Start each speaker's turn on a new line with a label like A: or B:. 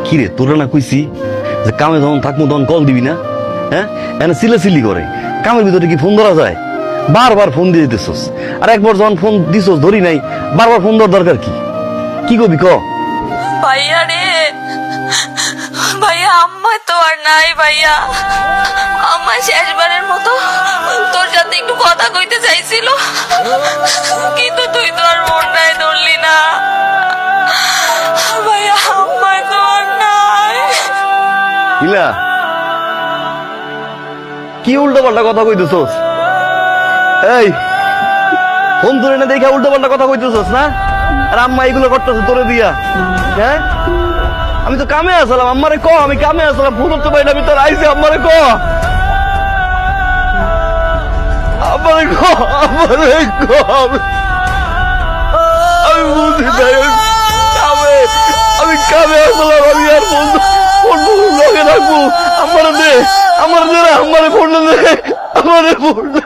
A: কিরে তোরা না কইছি যে কামে যখন থাকবো তখন কল দিবি না? হ্যাঁ, এনে সিলি করে কামের ভিতরে কি ফোন ধরা যায়? বারবার ফোন দিয়ে দিতেছস, আর একবার যখন ফোন দিছস ধরি নাই, বারবার ফোন দেওয়ার দরকার কি? কি কবি ক?
B: ভাইয়া রে, ভাইয়া আম্মা তো আর নাই। ভাইয়া আম্মা শেষবারের মতো তোর সাথে একটু কথা কইতে চাইছিল, কিন্তু তুই তো আর মন নাই ধরলি না। ভাইয়া আম্মা তো আর নাই।
A: ইলা কি উল্টো পাল্টা কথা কইতেছস? এই ফোন ধরে না দেখে উল্টো পাল্টা কথা কইতেছস না? আর আম্মা এগুলো করতেছে তোরে দিয়া? হ্যাঁ, আমি তো কামে আসলাম, আম্মারে ক আমি কামে আসলাম, ফোন করতে পারি না, আমি তোর আইসি, আম্মারে ক, আমারে ক, আমারে ক। আমি বুঝি নাই, আমি কামে আসলাম, আমি আর ফোন লগে রাখবো। আমারে দে, আমারে দে, আমারে ফোন দে, আমারে ফোন দে।